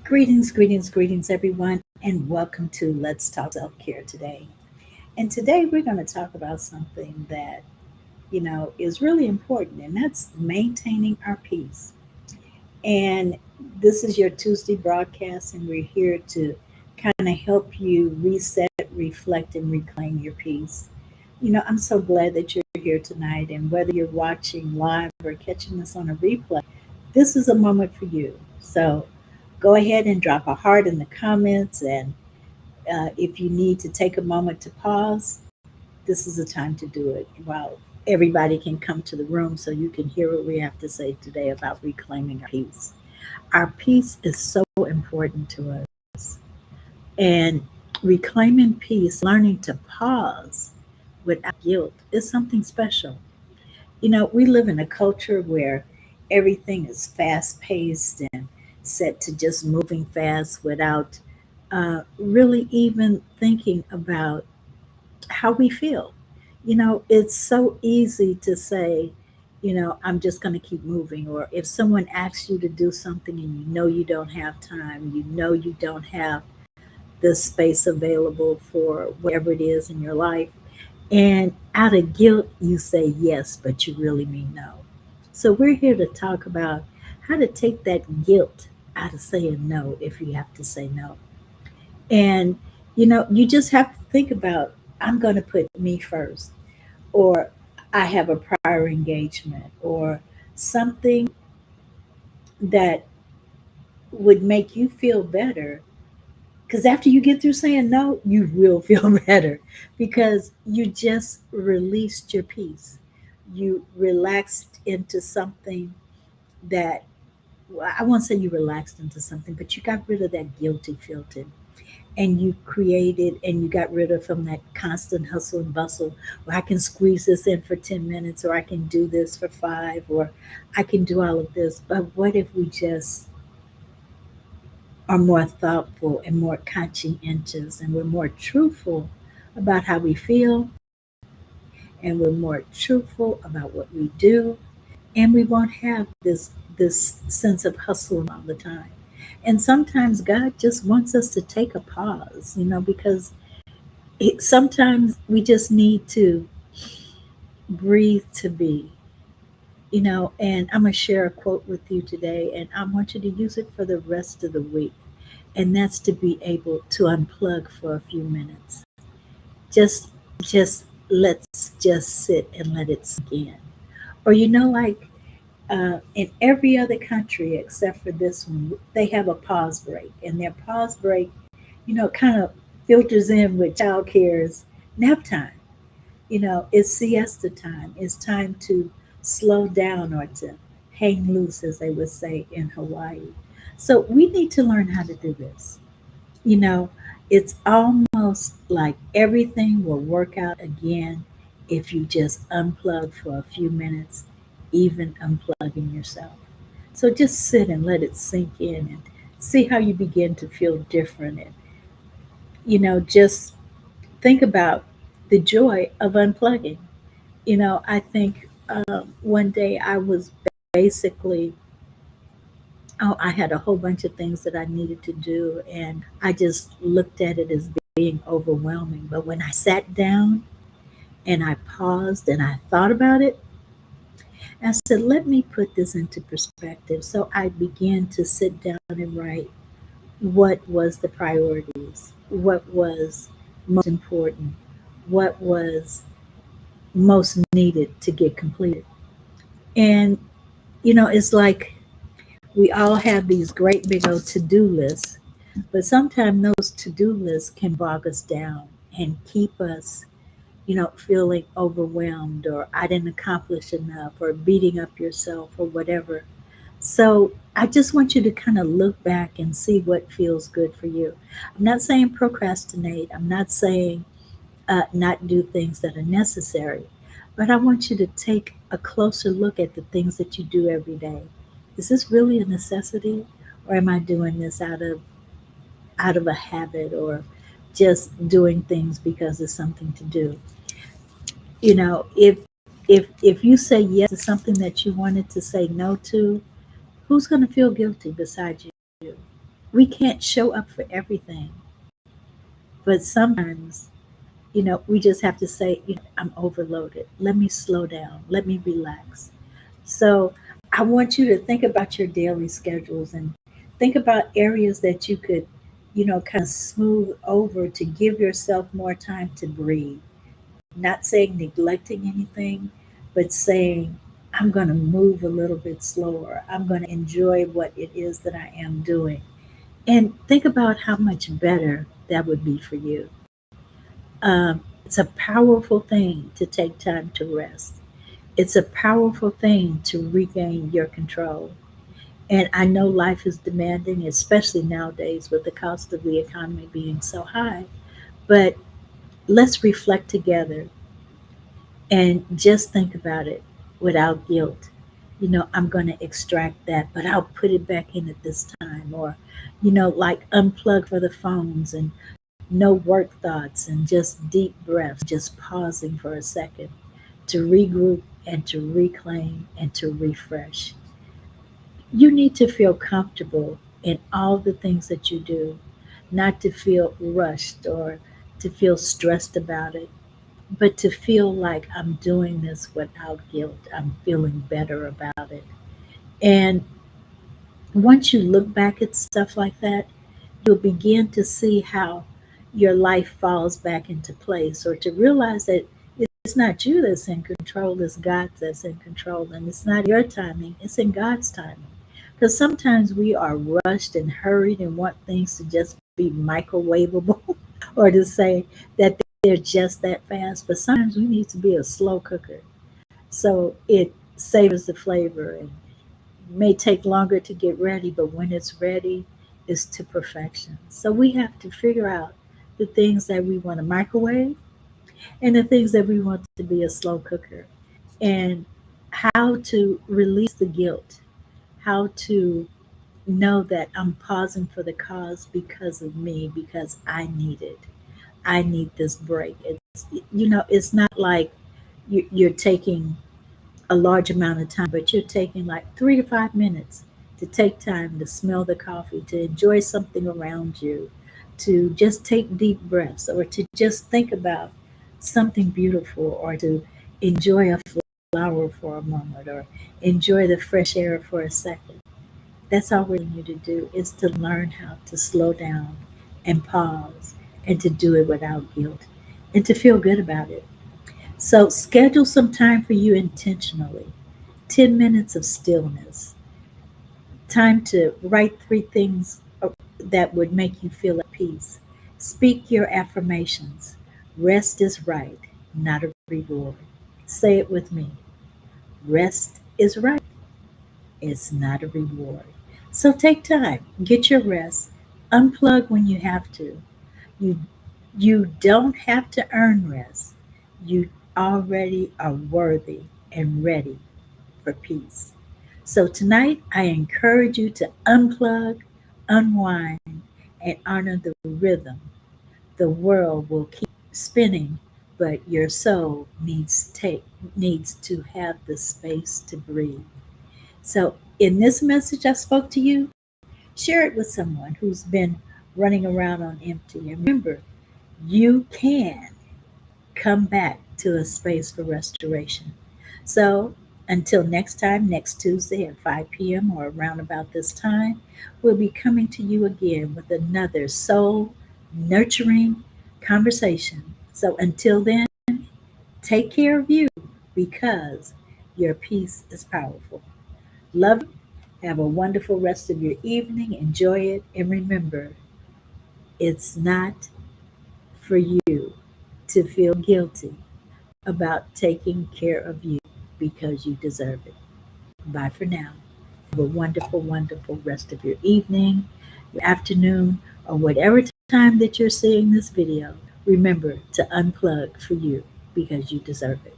Greetings, greetings, greetings, everyone, and welcome to Let's Talk Self Care today. And today we're going to talk about something that, is really important, and that's maintaining our peace. And this is your Tuesday broadcast, and we're here to kind of help you reset, reflect, and reclaim your peace. I'm so glad that you're here tonight, and whether you're watching live or catching this on a replay, this is a moment for you. So go ahead and drop a heart in the comments. And if you need to take a moment to pause, this is the time to do it while everybody can come to the room so you can hear what we have to say today about reclaiming our peace. Our peace is so important to us. And reclaiming peace, learning to pause without guilt, is something special. We live in a culture where everything is fast paced and set to just moving fast without really even thinking about how we feel. It's so easy to say, I'm just going to keep moving. Or if someone asks you to do something and you know you don't have time, you know you don't have the space available for whatever it is in your life, and out of guilt, you say yes, but you really mean no. So we're here to talk about how to take that guilt out of saying no if you have to say no. And, you just have to think about, I'm going to put me first, or I have a prior engagement, or something that would make you feel better. Because after you get through saying no, you will feel better because you just released your peace. You relaxed into something that, well, I won't say you relaxed into something, but you got rid of that guilty feeling, and you created and you got rid of from that constant hustle and bustle. Well, I can squeeze this in for 10 minutes, or I can do this for five, or I can do all of this. But what if we just are more thoughtful and more conscientious, and we're more truthful about how we feel, and we're more truthful about what we do, and we won't have this sense of hustling all the time. And sometimes God just wants us to take a pause, because sometimes we just need to breathe to be, and I'm going to share a quote with you today, and I want you to use it for the rest of the week. And that's to be able to unplug for a few minutes. Just let's just sit and let it sink in. Or like in every other country except for this one, they have a pause break, and their pause break, kind of filters in with childcare's nap time. It's siesta time. It's time to slow down, or to hang loose, as they would say in Hawaii. So we need to learn how to do this. You know, it's almost like everything will work out again if you just unplug for a few minutes, even unplugging yourself. So just sit and let it sink in and see how you begin to feel different. And, just think about the joy of unplugging. I think one day I was basically, oh, I had a whole bunch of things that I needed to do, and I just looked at it as being overwhelming. But when I sat down and I paused and I thought about it, I said, let me put this into perspective. So I began to sit down and write what was the priorities, what was most important, what was most needed to get completed. And, it's like we all have these great big old to do lists, but sometimes those to do lists can bog us down and keep us, feeling overwhelmed, or I didn't accomplish enough, or beating up yourself, or whatever. So I just want you to kind of look back and see what feels good for you. I'm not saying procrastinate, I'm not saying not do things that are necessary, but I want you to take a closer look at the things that you do every day. Is this really a necessity, or am I doing this out of a habit, or just doing things because it's something to do? If you say yes to something that you wanted to say no to, who's going to feel guilty besides you? We can't show up for everything, but sometimes, we just have to say, I'm overloaded. Let me slow down. Let me relax. So I want you to think about your daily schedules and think about areas that you could, kind of smooth over to give yourself more time to breathe. Not saying neglecting anything, but saying, I'm going to move a little bit slower. I'm going to enjoy what it is that I am doing. And think about how much better that would be for you. It's a powerful thing to take time to rest. It's a powerful thing to regain your control. And I know life is demanding, especially nowadays with the cost of the economy being so high. But let's reflect together and just think about it without guilt. I'm going to extract that, but I'll put it back in at this time. Or, like unplug for the phones and no work thoughts and just deep breaths, just pausing for a second to regroup and to reclaim and to refresh. You need to feel comfortable in all the things that you do, not to feel rushed or to feel stressed about it, but to feel like I'm doing this without guilt. I'm feeling better about it. And once you look back at stuff like that, you'll begin to see how your life falls back into place, or to realize that it's not you that's in control, it's God that's in control. And it's not your timing, it's in God's timing. Because sometimes we are rushed and hurried and want things to just be microwavable or to say that they're just that fast. But sometimes we need to be a slow cooker so it savors the flavor and may take longer to get ready, but when it's ready, it's to perfection. So we have to figure out the things that we want to microwave and the things that we want to be a slow cooker, and how to release the guilt, how to know that I'm pausing for the cause because of me, because I need it. I need this break. It's not like you're taking a large amount of time, but you're taking like 3 to 5 minutes to take time to smell the coffee, to enjoy something around you, to just take deep breaths, or to just think about something beautiful, or to enjoy a flower for a moment, or enjoy the fresh air for a second. That's all we're asking you to do, is to learn how to slow down and pause and to do it without guilt and to feel good about it. So schedule some time for you intentionally. 10 minutes of stillness. Time to write 3 things that would make you feel at peace. Speak your affirmations. Rest is right, not a reward. Say it with me. Rest is right. It's not a reward. So take time. Get your rest. Unplug when you have to. You you don't have to earn rest. You already are worthy and ready for peace. So tonight, I encourage you to unplug, unwind, and honor the rhythm. The world will keep spinning, but your soul needs to have the space to breathe. So, in this message I spoke to you, share it with someone who's been running around on empty. And remember, you can come back to a space for restoration. So until next time, next Tuesday at 5 p.m. or around about this time, we'll be coming to you again with another soul nurturing conversation. So until then, take care of you, because your peace is powerful. Love you. Have a wonderful rest of your evening. Enjoy it. And remember, it's not for you to feel guilty about taking care of you, because you deserve it. Bye for now. Have a wonderful, wonderful rest of your evening, your afternoon, or whatever time that you're seeing this video. Remember to unplug for you, because you deserve it.